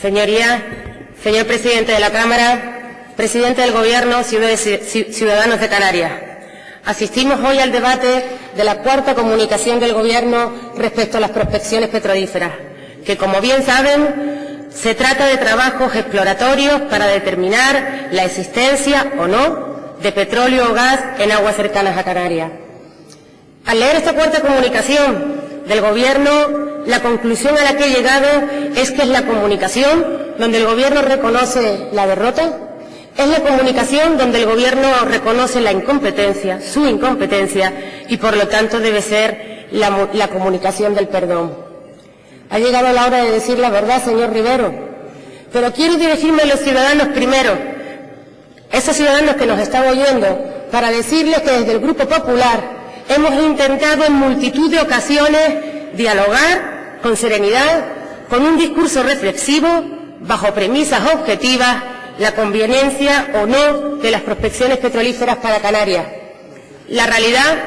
Señorías, señor presidente de la Cámara, presidente del Gobierno, ciudadanos de Canarias. Asistimos hoy al debate de la cuarta comunicación del Gobierno respecto a las prospecciones petrolíferas, que, como bien saben, se trata de trabajos exploratorios para determinar la existencia o no de petróleo o gas en aguas cercanas a Canarias. Al leer esta cuarta comunicación del Gobierno, la conclusión a la que he llegado es que es la comunicación donde el Gobierno reconoce la derrota, es la comunicación donde el Gobierno reconoce la incompetencia, su incompetencia, y por lo tanto debe ser la comunicación del perdón. Ha llegado la hora de decir la verdad, señor Rivero, pero quiero dirigirme a los ciudadanos primero, esos ciudadanos que nos están oyendo, para decirles que desde el Grupo Popular hemos intentado en multitud de ocasiones dialogar con serenidad, con un discurso reflexivo, bajo premisas objetivas, la conveniencia o no de las prospecciones petrolíferas para Canarias. La realidad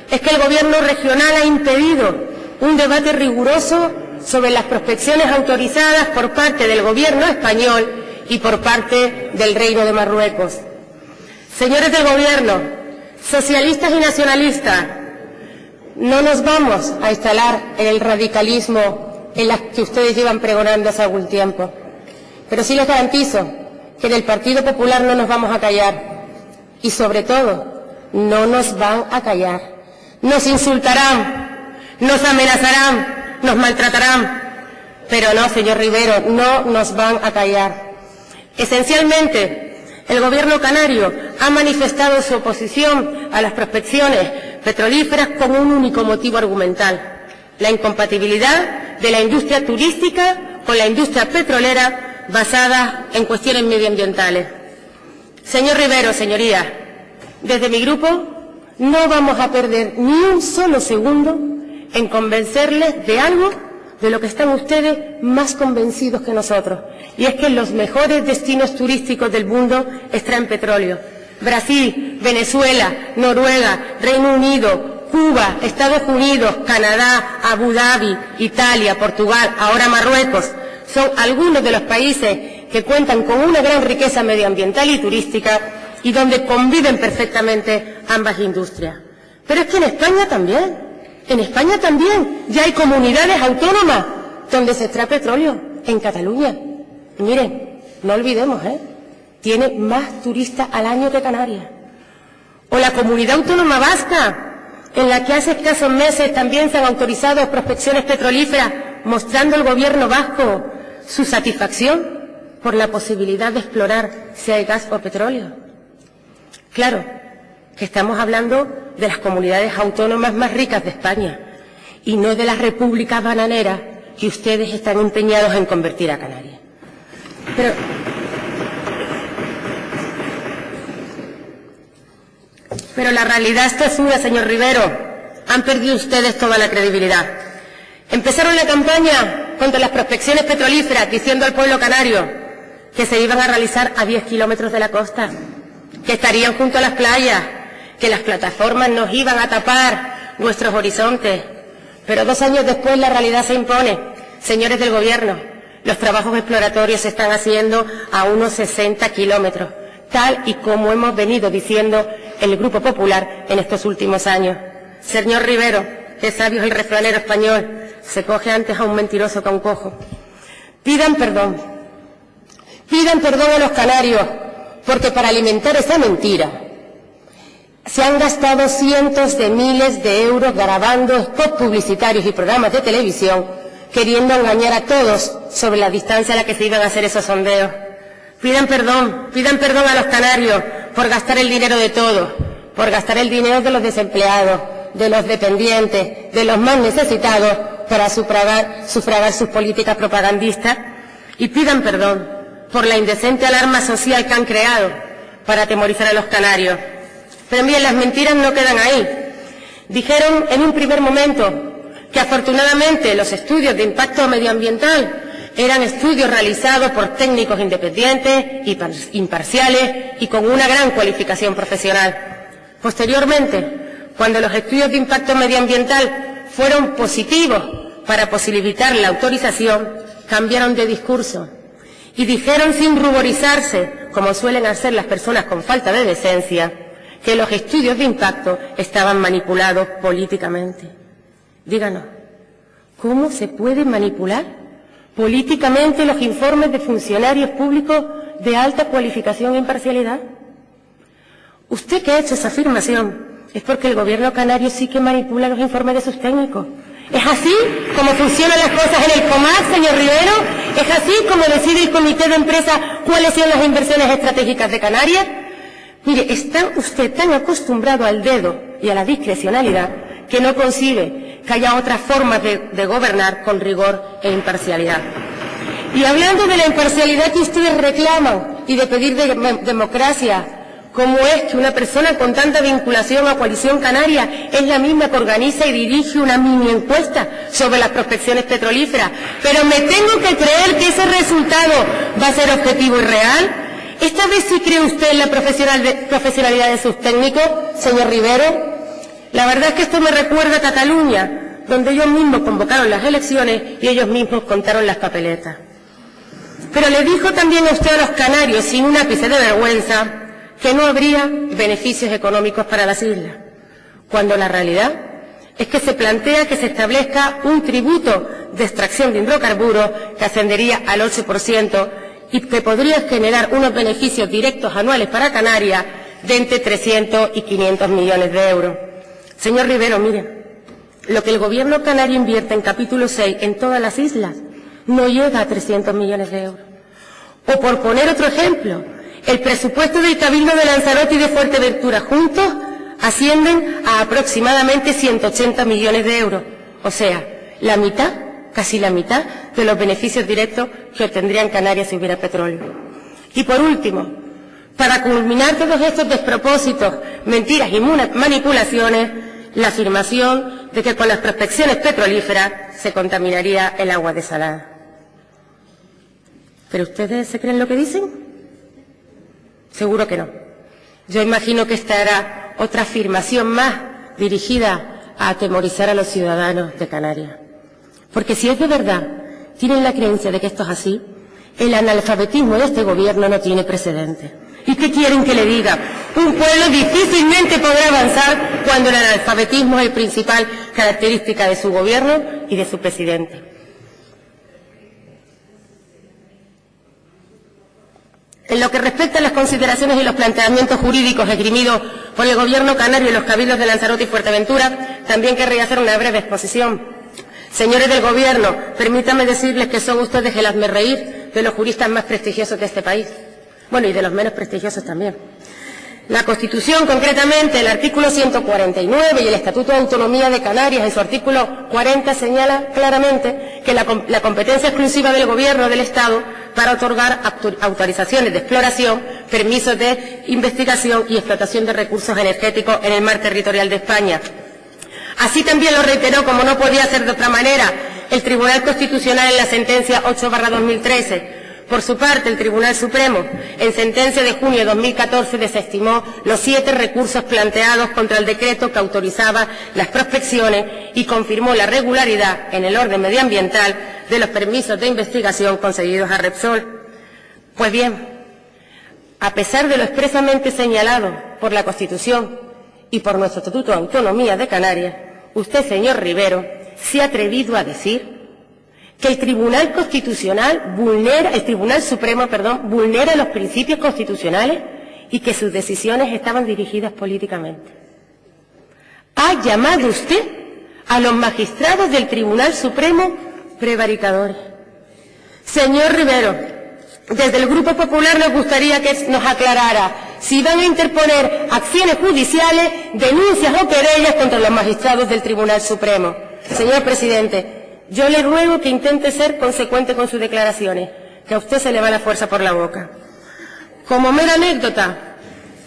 es que el Gobierno regional ha impedido un debate riguroso sobre las prospecciones autorizadas por parte del Gobierno español y por parte del Reino de Marruecos. Señores del Gobierno, socialistas y nacionalistas, no nos vamos a instalar en el radicalismo en las que ustedes llevan pregonando hace algún tiempo, pero sí les garantizo que en el Partido Popular no nos vamos a callar y, sobre todo, no nos van a callar. Nos insultarán, nos amenazarán, nos maltratarán, pero no, señor Rivero, no nos van a callar. Esencialmente, el Gobierno canario ha manifestado su oposición a las prospecciones petrolíferas con un único motivo argumental: la incompatibilidad de la industria turística con la industria petrolera basada en cuestiones medioambientales. Señor Rivero, señorías, desde mi grupo no vamos a perder ni un solo segundo en convencerles de algo de lo que están ustedes más convencidos que nosotros, y es que los mejores destinos turísticos del mundo extraen petróleo. Brasil, Venezuela, Noruega, Reino Unido, Cuba, Estados Unidos, Canadá, Abu Dhabi, Italia, Portugal, ahora Marruecos, son algunos de los países que cuentan con una gran riqueza medioambiental y turística y donde conviven perfectamente ambas industrias. Pero es que en España también ya hay comunidades autónomas donde se extrae petróleo, en Cataluña. Y miren, no olvidemos, tiene más turistas al año que Canarias. O la comunidad autónoma vasca, en la que hace escasos meses también se han autorizado prospecciones petrolíferas, mostrando el Gobierno vasco su satisfacción por la posibilidad de explorar si hay gas o petróleo. Claro que estamos hablando de las comunidades autónomas más ricas de España y no de las repúblicas bananeras que ustedes están empeñados en convertir a Canarias. Pero la realidad es tozuda, señor Rivero. Han perdido ustedes toda la credibilidad. Empezaron la campaña contra las prospecciones petrolíferas diciendo al pueblo canario que se iban a realizar a 10 kilómetros de la costa, que estarían junto a las playas, que las plataformas nos iban a tapar nuestros horizontes. Pero 2 años después la realidad se impone. Señores del Gobierno, los trabajos exploratorios se están haciendo a unos 60 kilómetros, tal y como hemos venido diciendo el Grupo Popular en estos últimos años. Señor Rivero, qué sabio es el refranero español, se coge antes a un mentiroso que a un cojo. Pidan perdón a los canarios, porque para alimentar esa mentira se han gastado cientos de miles de euros grabando spots publicitarios y programas de televisión, queriendo engañar a todos sobre la distancia a la que se iban a hacer esos sondeos. Pidan perdón a los canarios por gastar el dinero de todos, por gastar el dinero de los desempleados, de los dependientes, de los más necesitados, para sufragar sus políticas propagandistas, y pidan perdón por la indecente alarma social que han creado para atemorizar a los canarios. Pero miren, las mentiras no quedan ahí. Dijeron en un primer momento que afortunadamente los estudios de impacto medioambiental eran estudios realizados por técnicos independientes, imparciales y con una gran cualificación profesional. Posteriormente, cuando los estudios de impacto medioambiental fueron positivos para posibilitar la autorización, cambiaron de discurso y dijeron sin ruborizarse, como suelen hacer las personas con falta de decencia, que los estudios de impacto estaban manipulados políticamente. Díganos, ¿cómo se puede manipular políticamente los informes de funcionarios públicos de alta cualificación e imparcialidad? Usted que ha hecho esa afirmación es porque el Gobierno canario sí que manipula los informes de sus técnicos. ¿Es así como funcionan las cosas en el COMAC, señor Rivero? ¿Es así como decide el comité de empresa cuáles son las inversiones estratégicas de Canarias? Mire, está usted tan acostumbrado al dedo y a la discrecionalidad que no concibe que haya otras formas de gobernar con rigor e imparcialidad. Y hablando de la imparcialidad que ustedes reclaman y de pedir democracia, ¿cómo es que una persona con tanta vinculación a Coalición Canaria es la misma que organiza y dirige una mini encuesta sobre las prospecciones petrolíferas? Pero me tengo que creer que ese resultado va a ser objetivo y real. ¿Esta vez sí cree usted en la profesionalidad de sus técnicos, señor Rivero? La verdad es que esto me recuerda a Cataluña, donde ellos mismos convocaron las elecciones y ellos mismos contaron las papeletas. Pero le dijo también a usted a los canarios, sin un ápice de vergüenza, que no habría beneficios económicos para las islas, cuando la realidad es que se plantea que se establezca un tributo de extracción de hidrocarburos que ascendería al 8% y que podría generar unos beneficios directos anuales para Canarias de entre 300 y 500 millones de euros. Señor Rivero, mire, lo que el Gobierno canario invierte en capítulo 6 en todas las islas no llega a 300 millones de euros. O por poner otro ejemplo, el presupuesto del Cabildo de Lanzarote y de Fuerteventura juntos ascienden a aproximadamente 180 millones de euros. O sea, la mitad, casi la mitad, de los beneficios directos que obtendrían Canarias si hubiera petróleo. Y por último, para culminar todos estos despropósitos, mentiras y manipulaciones, la afirmación de que con las prospecciones petrolíferas se contaminaría el agua desalada. ¿Pero ustedes se creen lo que dicen? Seguro que no. Yo imagino que esta era otra afirmación más dirigida a atemorizar a los ciudadanos de Canarias. Porque si es de verdad, tienen la creencia de que esto es así, el analfabetismo de este Gobierno no tiene precedentes. ¿Y qué quieren que le diga? Un pueblo difícilmente podrá avanzar cuando el analfabetismo es la principal característica de su Gobierno y de su presidente. En lo que respecta a las consideraciones y los planteamientos jurídicos esgrimidos por el Gobierno canario y los cabildos de Lanzarote y Fuerteventura, también querría hacer una breve exposición. Señores del Gobierno, permítanme decirles que son ustedes el hazmerreír de los juristas más prestigiosos de este país. Bueno, y de los menos prestigiosos también. La Constitución, concretamente, el artículo 149 y el Estatuto de Autonomía de Canarias, en su artículo 40, señala claramente que la competencia exclusiva del Gobierno del Estado para otorgar autorizaciones de exploración, permisos de investigación y explotación de recursos energéticos en el mar territorial de España. Así también lo reiteró, como no podía ser de otra manera, el Tribunal Constitucional en la sentencia 8/2013. Por su parte, el Tribunal Supremo, en sentencia de junio de 2014, desestimó los 7 recursos planteados contra el decreto que autorizaba las prospecciones y confirmó la regularidad en el orden medioambiental de los permisos de investigación concedidos a Repsol. Pues bien, a pesar de lo expresamente señalado por la Constitución y por nuestro Estatuto de Autonomía de Canarias, usted, señor Rivero, se ha atrevido a decir que el Tribunal Supremo vulnera los principios constitucionales y que sus decisiones estaban dirigidas políticamente. ¿Ha llamado usted a los magistrados del Tribunal Supremo prevaricadores? Señor Rivero, desde el Grupo Popular nos gustaría que nos aclarara si van a interponer acciones judiciales, denuncias o querellas contra los magistrados del Tribunal Supremo. Señor presidente, yo le ruego que intente ser consecuente con sus declaraciones, que a usted se le va la fuerza por la boca. Como mera anécdota,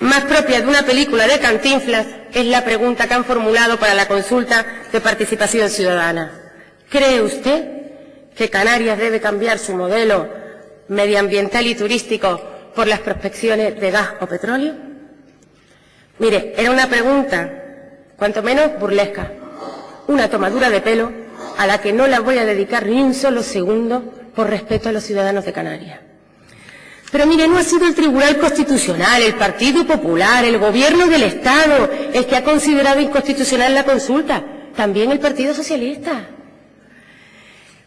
más propia de una película de Cantinflas, es la pregunta que han formulado para la consulta de participación ciudadana. ¿Cree usted que Canarias debe cambiar su modelo medioambiental y turístico por las prospecciones de gas o petróleo? Mire, era una pregunta, cuanto menos burlesca, una tomadura de pelo a la que no la voy a dedicar ni un solo segundo por respeto a los ciudadanos de Canarias. Pero mire, no ha sido el Tribunal Constitucional, el Partido Popular, el Gobierno del Estado el que ha considerado inconstitucional la consulta, también el Partido Socialista.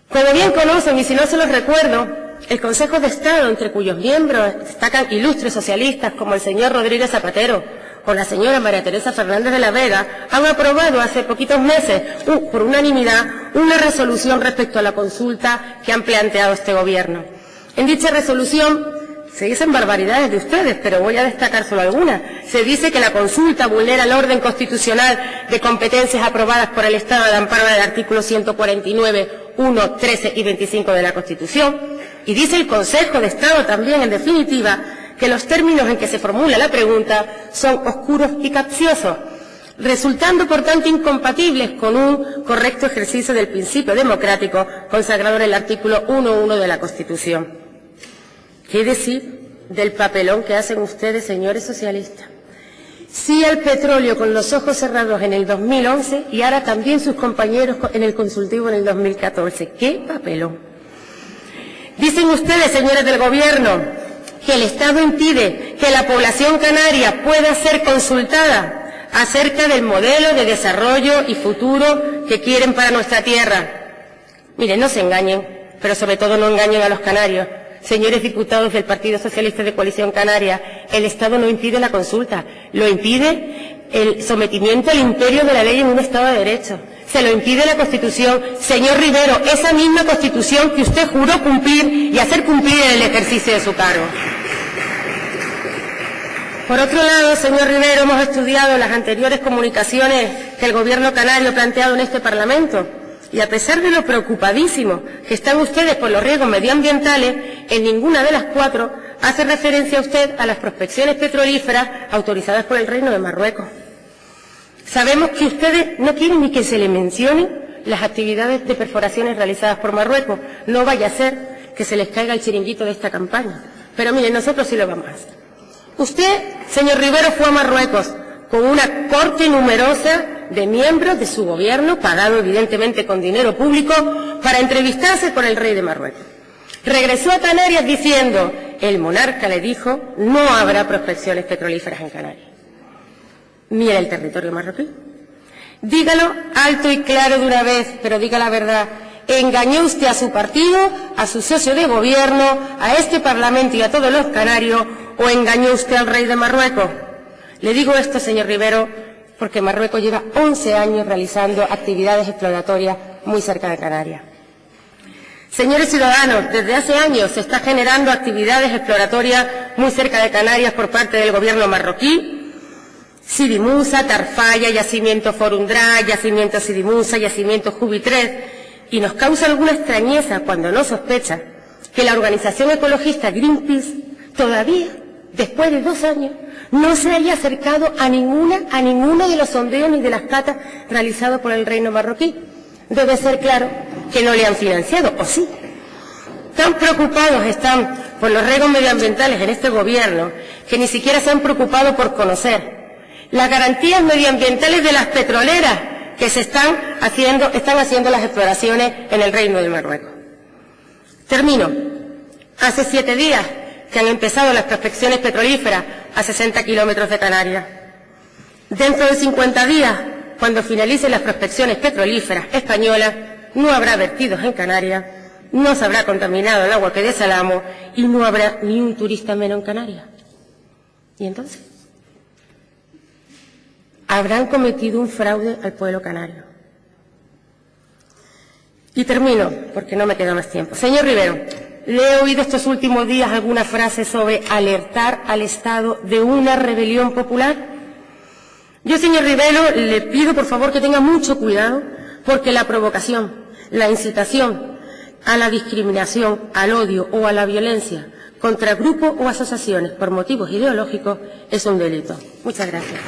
Como bien conocen, y si no se los recuerdo, el Consejo de Estado, entre cuyos miembros destacan ilustres socialistas como el señor Rodríguez Zapatero o la señora María Teresa Fernández de la Vega, han aprobado hace poquitos meses, por unanimidad, una resolución respecto a la consulta que han planteado este Gobierno. En dicha resolución se dicen barbaridades de ustedes, pero voy a destacar solo algunas. Se dice que la consulta vulnera el orden constitucional de competencias aprobadas por el Estado al amparo del artículo 149, 1, 13 y 25 de la Constitución. Y dice el Consejo de Estado también, en definitiva, que los términos en que se formula la pregunta son oscuros y capciosos, resultando por tanto incompatibles con un correcto ejercicio del principio democrático consagrado en el artículo 1.1 de la Constitución. ¿Qué decir del papelón que hacen ustedes, señores socialistas? Sí al petróleo con los ojos cerrados en el 2011 y ahora también sus compañeros en el consultivo en el 2014. ¡Qué papelón! Dicen ustedes, señores del Gobierno, que el Estado impide que la población canaria pueda ser consultada acerca del modelo de desarrollo y futuro que quieren para nuestra tierra. Miren, no se engañen, pero sobre todo no engañen a los canarios. Señores diputados del Partido Socialista de Coalición Canaria, el Estado no impide la consulta, lo impide el sometimiento al imperio de la ley en un Estado de Derecho. Se lo impide la Constitución. Señor Rivero, esa misma Constitución que usted juró cumplir y hacer cumplir en el ejercicio de su cargo. Por otro lado, señor Rivero, hemos estudiado las anteriores comunicaciones que el Gobierno canario ha planteado en este Parlamento. Y a pesar de lo preocupadísimos que están ustedes por los riesgos medioambientales, en ninguna de las cuatro hace referencia usted a las prospecciones petrolíferas autorizadas por el Reino de Marruecos. Sabemos que ustedes no quieren ni que se le mencionen las actividades de perforaciones realizadas por Marruecos. No vaya a ser que se les caiga el chiringuito de esta campaña. Pero miren, nosotros sí lo vamos a hacer. Usted, señor Rivero, fue a Marruecos con una corte numerosa de miembros de su gobierno, pagado evidentemente con dinero público, para entrevistarse con el rey de Marruecos. Regresó a Canarias diciendo, el monarca le dijo, no habrá prospecciones petrolíferas en Canarias. Mira el territorio marroquí. Dígalo alto y claro de una vez, pero diga la verdad. Engañó usted a su partido, a su socio de gobierno, a este Parlamento y a todos los canarios, o engañó usted al rey de Marruecos. Le digo esto, señor Rivero, porque Marruecos lleva 11 años realizando actividades exploratorias muy cerca de Canarias. Señores ciudadanos, desde hace años se está generando actividades exploratorias muy cerca de Canarias por parte del gobierno marroquí. Sidi Moussa, Tarfaya, Yacimiento Forundra, Yacimiento Sidi Moussa, Yacimiento Jubi 3, y nos causa alguna extrañeza cuando no sospecha que la organización ecologista Greenpeace todavía, después de 2 años, no se haya acercado a ninguno de los sondeos ni de las catas realizados por el reino marroquí. Debe ser claro que no le han financiado, ¿o sí? Tan preocupados están por los riesgos medioambientales en este gobierno que ni siquiera se han preocupado por conocer las garantías medioambientales de las petroleras que están haciendo las exploraciones en el reino de Marruecos. Termino. Hace 7 días que han empezado las prospecciones petrolíferas a 60 kilómetros de Canarias. Dentro de 50 días, cuando finalicen las prospecciones petrolíferas españolas, no habrá vertidos en Canarias, no se habrá contaminado el agua que desalamos y no habrá ni un turista menos en Canarias. ¿Y entonces? Habrán cometido un fraude al pueblo canario. Y termino, porque no me queda más tiempo. Señor Rivero, le he oído estos últimos días algunas frases sobre alertar al Estado de una rebelión popular. Yo, señor Rivero, le pido por favor que tenga mucho cuidado, porque la provocación, la incitación a la discriminación, al odio o a la violencia contra grupos o asociaciones por motivos ideológicos es un delito. Muchas gracias.